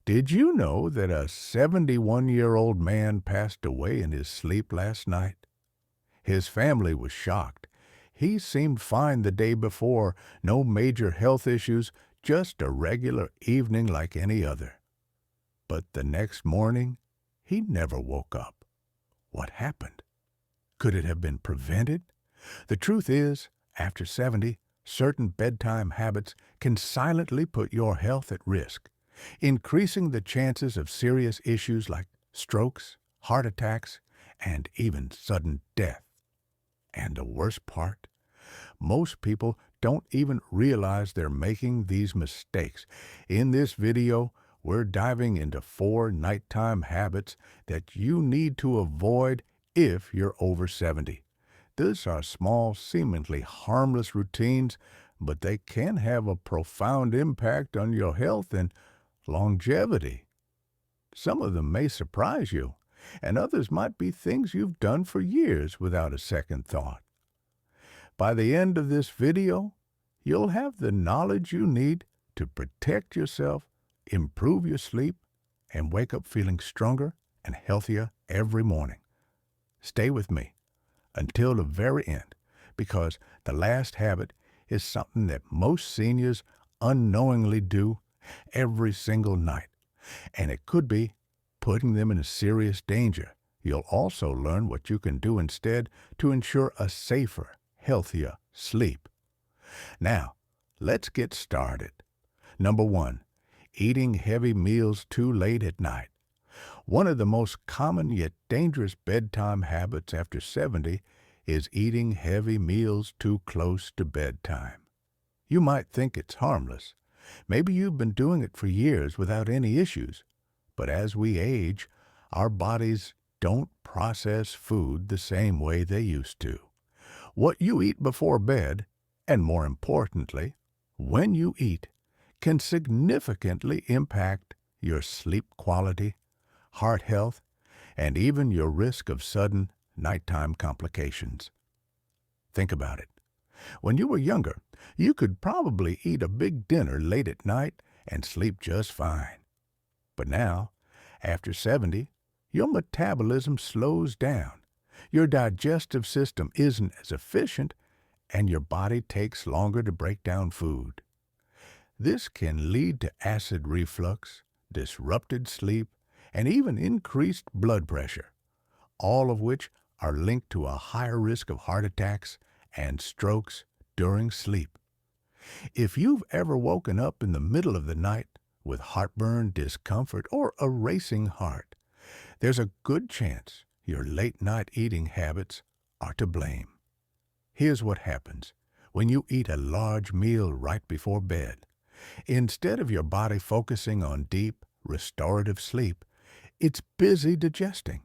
Did you know that a 71-year-old man passed away in his sleep last night? His family was shocked. He seemed fine the day before, no major health issues, just a regular evening like any other. But the next morning, he never woke up. What happened? Could it have been prevented? The truth is, after 70, certain bedtime habits can silently put your health at risk, increasing the chances of serious issues like strokes, heart attacks, and even sudden death. And the worst part? Most people don't even realize they're making these mistakes. In this video, we're diving into 4 nighttime habits that you need to avoid if you're over 70. These are small, seemingly harmless routines, but they can have a profound impact on your health and longevity. Some of them may surprise you, and others might be things you've done for years without a second thought. By the end of this video, you'll have the knowledge you need to protect yourself, improve your sleep, and wake up feeling stronger and healthier every morning. Stay with me until the very end, because the last habit is something that most seniors unknowingly do every single night, and it could be putting them in serious danger. You'll also learn what you can do instead to ensure a safer, healthier sleep. Now, let's get started. Number 1, eating heavy meals too late at night. One of the most common yet dangerous bedtime habits after 70 is eating heavy meals too close to bedtime. You might think it's harmless. Maybe you've been doing it for years without any issues. But as we age, our bodies don't process food the same way they used to. What you eat before bed, and more importantly, when you eat, can significantly impact your sleep quality, heart health, and even your risk of sudden nighttime complications. Think about it. When you were younger, you could probably eat a big dinner late at night and sleep just fine. But now, after 70, your metabolism slows down, your digestive system isn't as efficient, and your body takes longer to break down food. This can lead to acid reflux, disrupted sleep, and even increased blood pressure, all of which are linked to a higher risk of heart attacks and strokes during sleep. If you've ever woken up in the middle of the night with heartburn, discomfort, or a racing heart, there's a good chance your late-night eating habits are to blame. Here's what happens when you eat a large meal right before bed. Instead of your body focusing on deep, restorative sleep, it's busy digesting.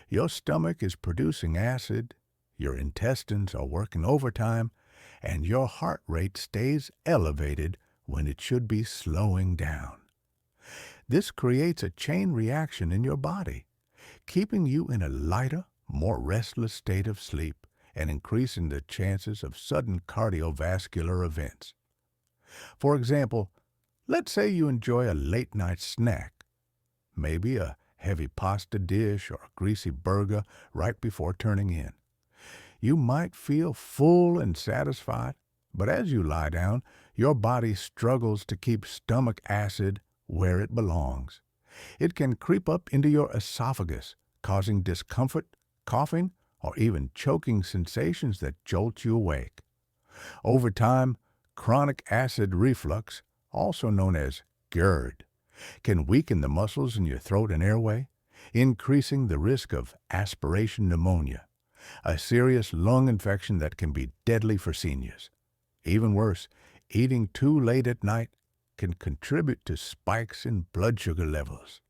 Your stomach is producing acid, your intestines are working overtime, and your heart rate stays elevated when it should be slowing down. This creates a chain reaction in your body, keeping you in a lighter, more restless state of sleep and increasing the chances of sudden cardiovascular events. For example, let's say you enjoy a late-night snack, maybe a heavy pasta dish or a greasy burger right before turning in. You might feel full and satisfied, but as you lie down, your body struggles to keep stomach acid where it belongs. It can creep up into your esophagus, causing discomfort, coughing, or even choking sensations that jolt you awake. Over time, chronic acid reflux, also known as GERD, can weaken the muscles in your throat and airway, increasing the risk of aspiration pneumonia, a serious lung infection that can be deadly for seniors. Even worse, eating too late at night can contribute to spikes in blood sugar levels.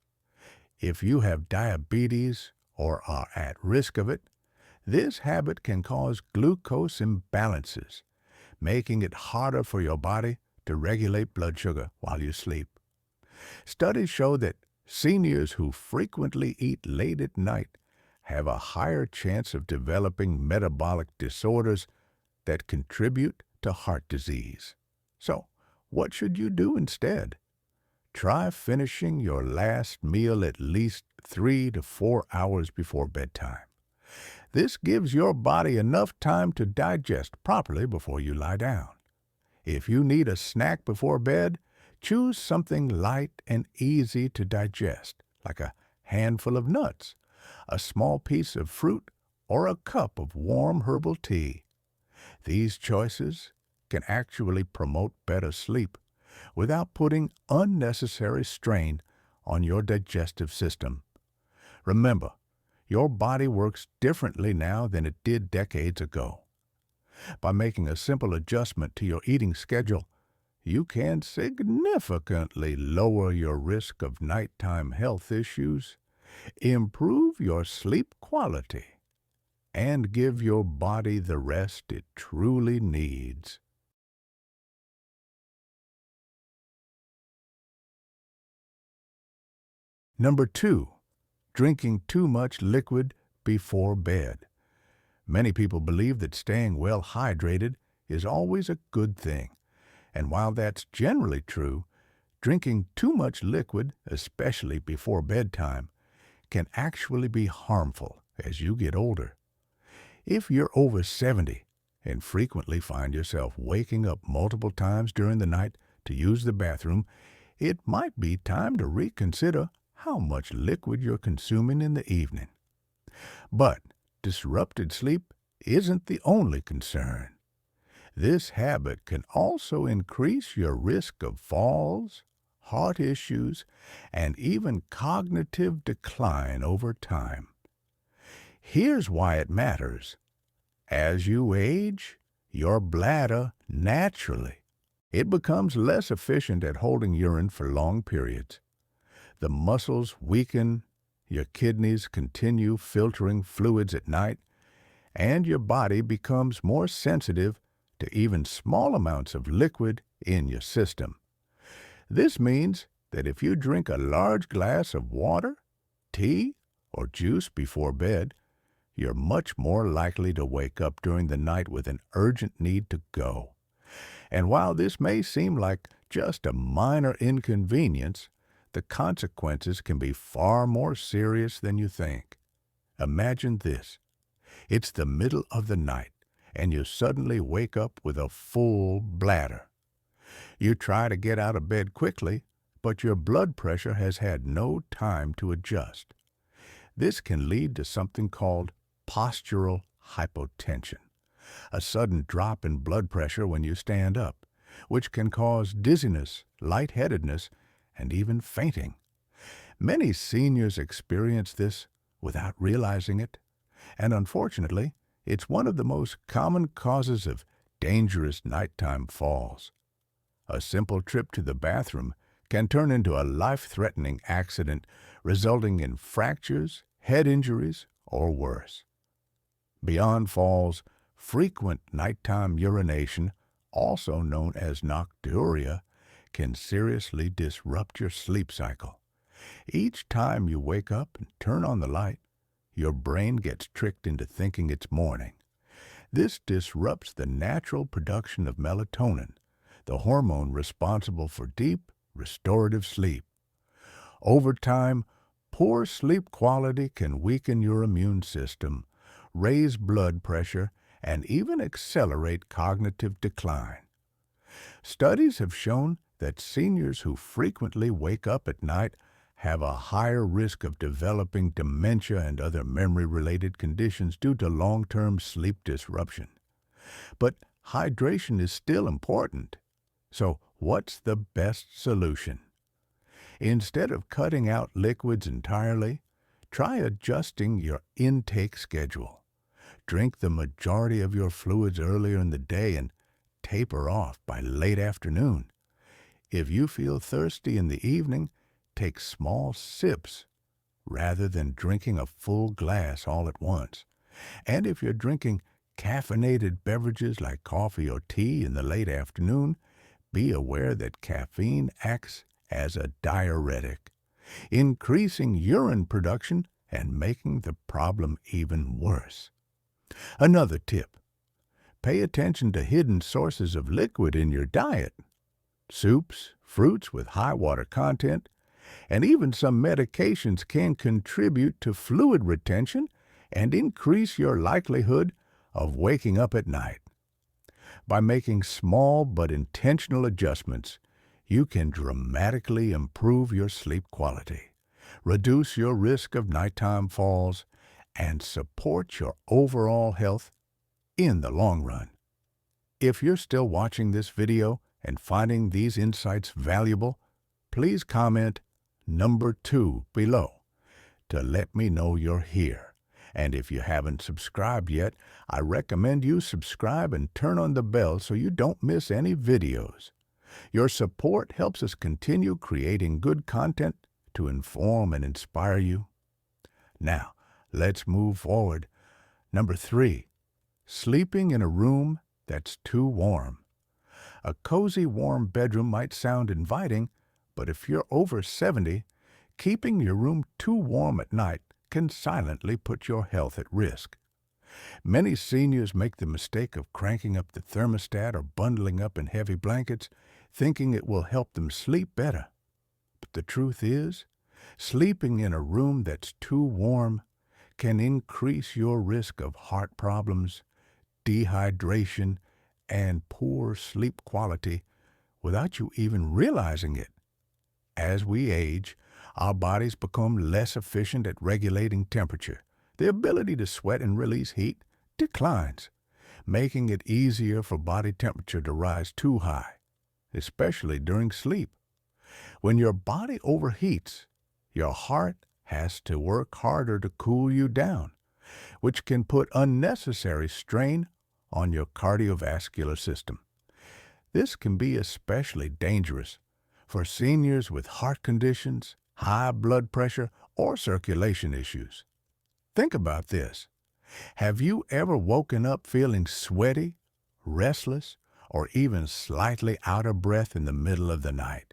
If you have diabetes or are at risk of it, this habit can cause glucose imbalances, making it harder for your body to regulate blood sugar while you sleep. Studies show that seniors who frequently eat late at night have a higher chance of developing metabolic disorders that contribute to heart disease. So, what should you do instead? Try finishing your last meal at least 3 to 4 hours before bedtime. This gives your body enough time to digest properly before you lie down. If you need a snack before bed, choose something light and easy to digest, like a handful of nuts, a small piece of fruit, or a cup of warm herbal tea. These choices can actually promote better sleep without putting unnecessary strain on your digestive system. Remember, your body works differently now than it did decades ago. By making a simple adjustment to your eating schedule, you can significantly lower your risk of nighttime health issues, improve your sleep quality, and give your body the rest it truly needs. Number 2, drinking too much liquid before bed. Many people believe that staying well hydrated is always a good thing. And while that's generally true, drinking too much liquid, especially before bedtime, can actually be harmful as you get older. If you're over 70 and frequently find yourself waking up multiple times during the night to use the bathroom, it might be time to reconsider how much liquid you're consuming in the evening. But disrupted sleep isn't the only concern. This habit can also increase your risk of falls, heart issues, and even cognitive decline over time. Here's why it matters. As you age, your bladder naturally, it becomes less efficient at holding urine for long periods. The muscles weaken, your kidneys continue filtering fluids at night, and your body becomes more sensitive to even small amounts of liquid in your system. This means that if you drink a large glass of water, tea, or juice before bed, you're much more likely to wake up during the night with an urgent need to go. And while this may seem like just a minor inconvenience, the consequences can be far more serious than you think. Imagine this. It's the middle of the night, and you suddenly wake up with a full bladder. You try to get out of bed quickly, but your blood pressure has had no time to adjust. This can lead to something called postural hypotension, a sudden drop in blood pressure when you stand up, which can cause dizziness, lightheadedness, and even fainting. Many seniors experience this without realizing it, and unfortunately, it's one of the most common causes of dangerous nighttime falls. A simple trip to the bathroom can turn into a life-threatening accident, resulting in fractures, head injuries, or worse. Beyond falls, frequent nighttime urination, also known as nocturia, can seriously disrupt your sleep cycle. Each time you wake up and turn on the light, your brain gets tricked into thinking it's morning. This disrupts the natural production of melatonin, the hormone responsible for deep, restorative sleep. Over time, poor sleep quality can weaken your immune system, raise blood pressure, and even accelerate cognitive decline. Studies have shown that seniors who frequently wake up at night have a higher risk of developing dementia and other memory-related conditions due to long-term sleep disruption. But hydration is still important. So what's the best solution? Instead of cutting out liquids entirely, try adjusting your intake schedule. Drink the majority of your fluids earlier in the day and taper off by late afternoon. If you feel thirsty in the evening, take small sips rather than drinking a full glass all at once. And if you're drinking caffeinated beverages like coffee or tea in the late afternoon, be aware that caffeine acts as a diuretic, increasing urine production and making the problem even worse. Another tip: pay attention to hidden sources of liquid in your diet. Soups, fruits with high water content, and even some medications can contribute to fluid retention and increase your likelihood of waking up at night. By making small but intentional adjustments, you can dramatically improve your sleep quality, reduce your risk of nighttime falls, and support your overall health in the long run. If you're still watching this video and finding these insights valuable, please comment number 2 below to let me know you're here. And if you haven't subscribed yet, I recommend you subscribe and turn on the bell so you don't miss any videos. Your support helps us continue creating good content to inform and inspire you. Now, let's move forward. Number 3, sleeping in a room that's too warm. A cozy, warm bedroom might sound inviting, but if you're over 70, keeping your room too warm at night can silently put your health at risk. Many seniors make the mistake of cranking up the thermostat or bundling up in heavy blankets, thinking it will help them sleep better. But the truth is, sleeping in a room that's too warm can increase your risk of heart problems, dehydration, and poor sleep quality without you even realizing it. As we age, our bodies become less efficient at regulating temperature. The ability to sweat and release heat declines, making it easier for body temperature to rise too high, especially during sleep. When your body overheats, your heart has to work harder to cool you down, which can put unnecessary strain on your cardiovascular system. This can be especially dangerous for seniors with heart conditions, high blood pressure, or circulation issues. Think about this. Have you ever woken up feeling sweaty, restless, or even slightly out of breath in the middle of the night?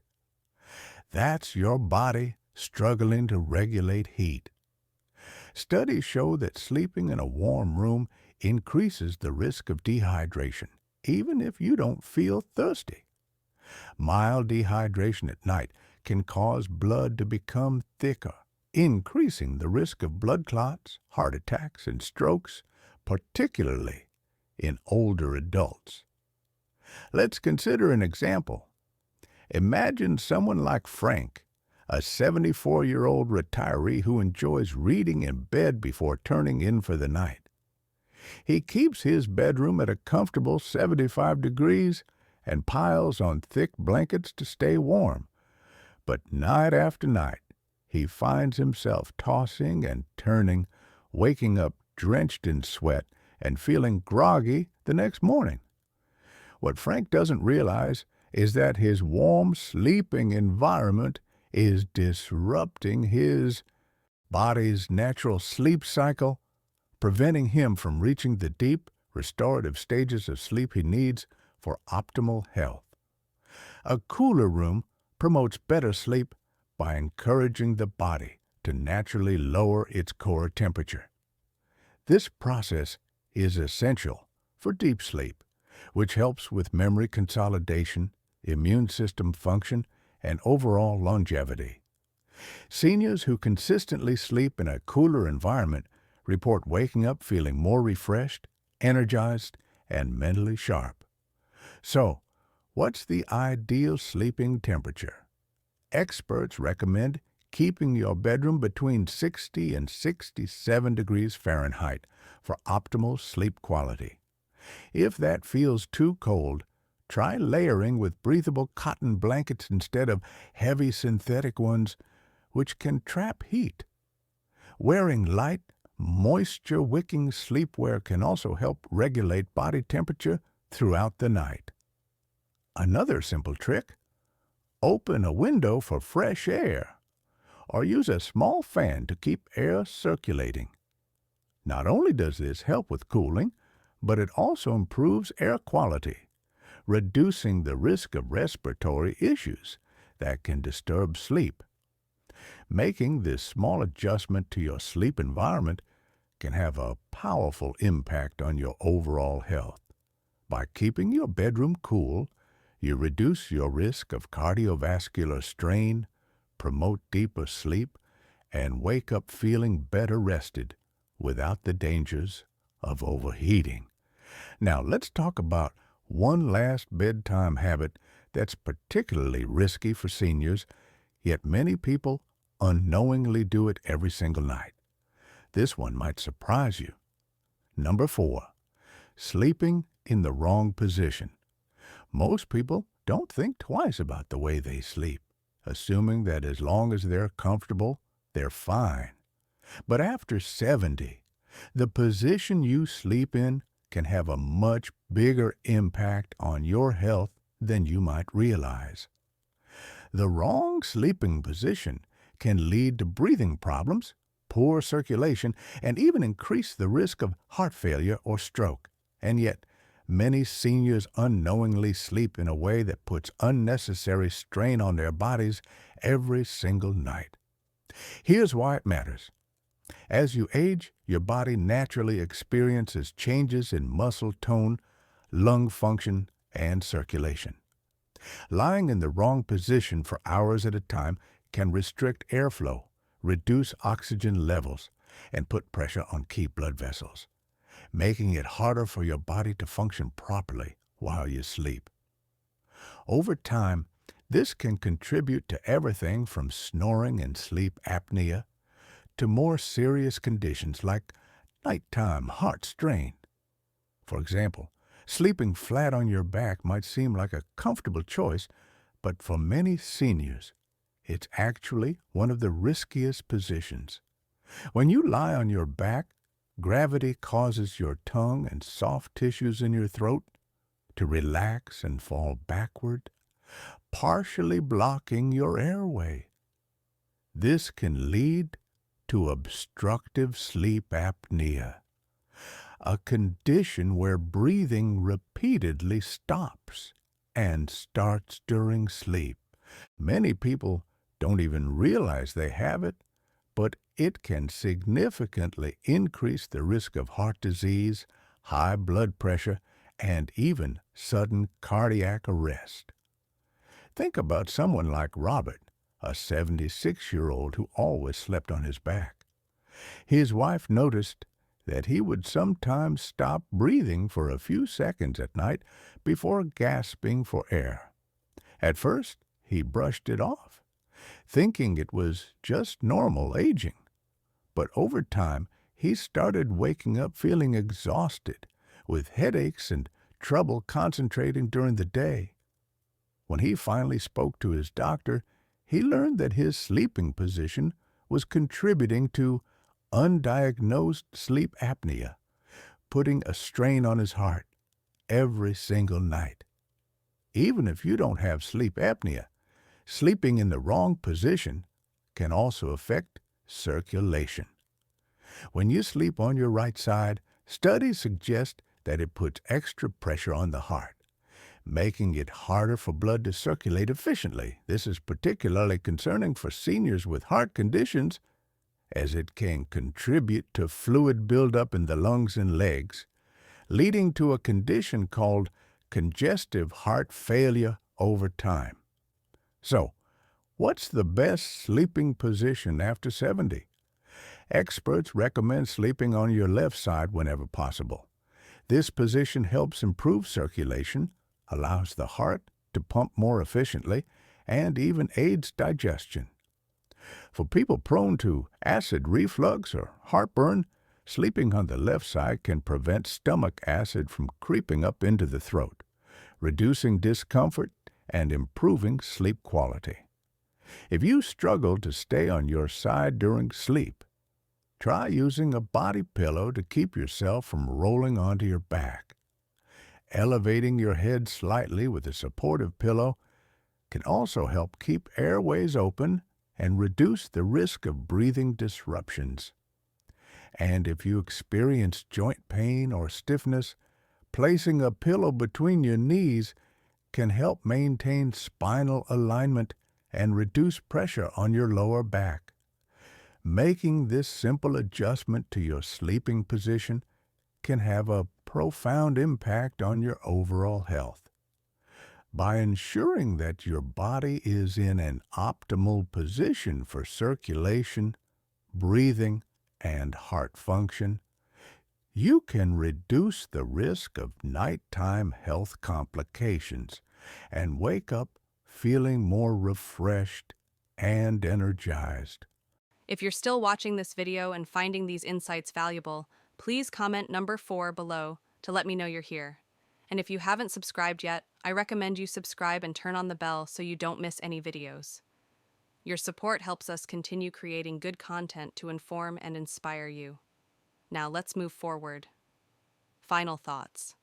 That's your body struggling to regulate heat. Studies show that sleeping in a warm room increases the risk of dehydration, even if you don't feel thirsty. Mild dehydration at night can cause blood to become thicker, increasing the risk of blood clots, heart attacks, and strokes, particularly in older adults. Let's consider an example. Imagine someone like Frank, a 74-year-old retiree who enjoys reading in bed before turning in for the night. He keeps his bedroom at a comfortable 75 degrees and piles on thick blankets to stay warm. But night after night, he finds himself tossing and turning, waking up drenched in sweat and feeling groggy the next morning. What Frank doesn't realize is that his warm sleeping environment is disrupting his body's natural sleep cycle, preventing him from reaching the deep, restorative stages of sleep he needs for optimal health. A cooler room promotes better sleep by encouraging the body to naturally lower its core temperature. This process is essential for deep sleep, which helps with memory consolidation, immune system function, and overall longevity. Seniors who consistently sleep in a cooler environment report waking up feeling more refreshed, energized, and mentally sharp. So, what's the ideal sleeping temperature? Experts recommend keeping your bedroom between 60 and 67 degrees Fahrenheit for optimal sleep quality. If that feels too cold, try layering with breathable cotton blankets instead of heavy synthetic ones, which can trap heat. Wearing light, moisture-wicking sleepwear can also help regulate body temperature throughout the night. Another simple trick: open a window for fresh air, or use a small fan to keep air circulating. Not only does this help with cooling, but it also improves air quality, reducing the risk of respiratory issues that can disturb sleep. Making this small adjustment to your sleep environment can have a powerful impact on your overall health. By keeping your bedroom cool, You reduce your risk of cardiovascular strain, promote deeper sleep, and wake up feeling better rested without the dangers of overheating. Now, let's talk about one last bedtime habit that's particularly risky for seniors, yet many people unknowingly do it every single night. This one might surprise you. Number 4, sleeping in the wrong position. Most people don't think twice about the way they sleep, assuming that as long as they're comfortable, they're fine. But after 70, the position you sleep in can have a much bigger impact on your health than you might realize. The wrong sleeping position can lead to breathing problems, poor circulation, and even increase the risk of heart failure or stroke. And yet, many seniors unknowingly sleep in a way that puts unnecessary strain on their bodies every single night. Here's why it matters. As you age, your body naturally experiences changes in muscle tone, lung function, and circulation. Lying in the wrong position for hours at a time can restrict airflow, reduce oxygen levels, and put pressure on key blood vessels, making it harder for your body to function properly while you sleep. Over time, this can contribute to everything from snoring and sleep apnea to more serious conditions like nighttime heart strain. For example, sleeping flat on your back might seem like a comfortable choice, but for many seniors, it's actually one of the riskiest positions. When you lie on your back, gravity causes your tongue and soft tissues in your throat to relax and fall backward, partially blocking your airway. This can lead to obstructive sleep apnea, a condition where breathing repeatedly stops and starts during sleep. Many people don't even realize they have it, but it can significantly increase the risk of heart disease, high blood pressure, and even sudden cardiac arrest. Think about someone like Robert, a 76-year-old who always slept on his back. His wife noticed that he would sometimes stop breathing for a few seconds at night before gasping for air. At first, he brushed it off, thinking it was just normal aging. But over time, he started waking up feeling exhausted, with headaches and trouble concentrating during the day. When he finally spoke to his doctor, he learned that his sleeping position was contributing to undiagnosed sleep apnea, putting a strain on his heart every single night. Even if you don't have sleep apnea, sleeping in the wrong position can also affect circulation. When you sleep on your right side, studies suggest that it puts extra pressure on the heart, making it harder for blood to circulate efficiently. This is particularly concerning for seniors with heart conditions, as it can contribute to fluid buildup in the lungs and legs, leading to a condition called congestive heart failure over time. So, what's the best sleeping position after 70? Experts recommend sleeping on your left side whenever possible. This position helps improve circulation, allows the heart to pump more efficiently, and even aids digestion. For people prone to acid reflux or heartburn, sleeping on the left side can prevent stomach acid from creeping up into the throat, reducing discomfort and improving sleep quality. If you struggle to stay on your side during sleep, try using a body pillow to keep yourself from rolling onto your back. Elevating your head slightly with a supportive pillow can also help keep airways open and reduce the risk of breathing disruptions. And if you experience joint pain or stiffness, placing a pillow between your knees can help maintain spinal alignment and reduce pressure on your lower back. Making this simple adjustment to your sleeping position can have a profound impact on your overall health. By ensuring that your body is in an optimal position for circulation, breathing, and heart function, you can reduce the risk of nighttime health complications and wake up feeling more refreshed and energized. If you're still watching this video and finding these insights valuable, please comment number 4 below to let me know you're here. And if you haven't subscribed yet, I recommend you subscribe and turn on the bell so you don't miss any videos. Your support helps us continue creating good content to inform and inspire you. Now let's move forward. Final thoughts.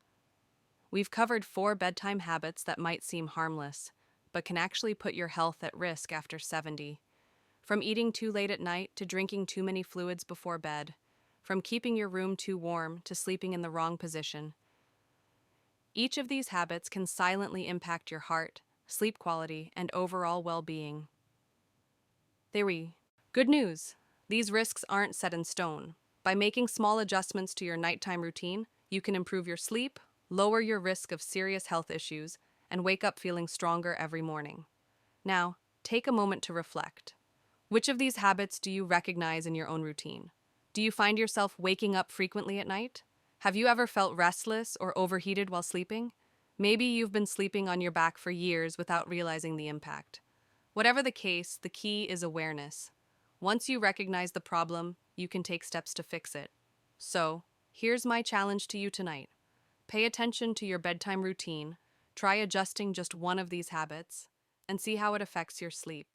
We've covered 4 bedtime habits that might seem harmless, but can actually put your health at risk after 70. From eating too late at night to drinking too many fluids before bed, from keeping your room too warm to sleeping in the wrong position. Each of these habits can silently impact your heart, sleep quality, and overall well-being. Good news! These risks aren't set in stone. By making small adjustments to your nighttime routine, you can improve your sleep, lower your risk of serious health issues, and wake up feeling stronger every morning. Now, take a moment to reflect. Which of these habits do you recognize in your own routine? Do you find yourself waking up frequently at night? Have you ever felt restless or overheated while sleeping? Maybe you've been sleeping on your back for years without realizing the impact. Whatever the case, the key is awareness. Once you recognize the problem, you can take steps to fix it. So, here's my challenge to you tonight. Pay attention to your bedtime routine, try adjusting just one of these habits, and see how it affects your sleep.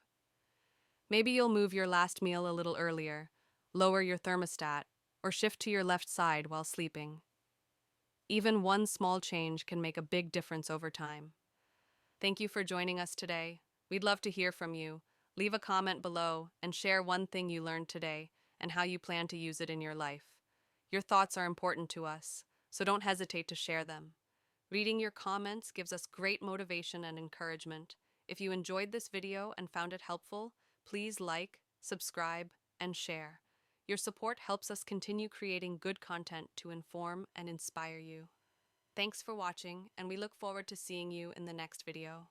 Maybe you'll move your last meal a little earlier, lower your thermostat, or shift to your left side while sleeping. Even one small change can make a big difference over time. Thank you for joining us today. We'd love to hear from you. Leave a comment below and share one thing you learned today and how you plan to use it in your life. Your thoughts are important to us, so don't hesitate to share them. Reading your comments gives us great motivation and encouragement. If you enjoyed this video and found it helpful, please like, subscribe, and share. Your support helps us continue creating good content to inform and inspire you. Thanks for watching, and we look forward to seeing you in the next video.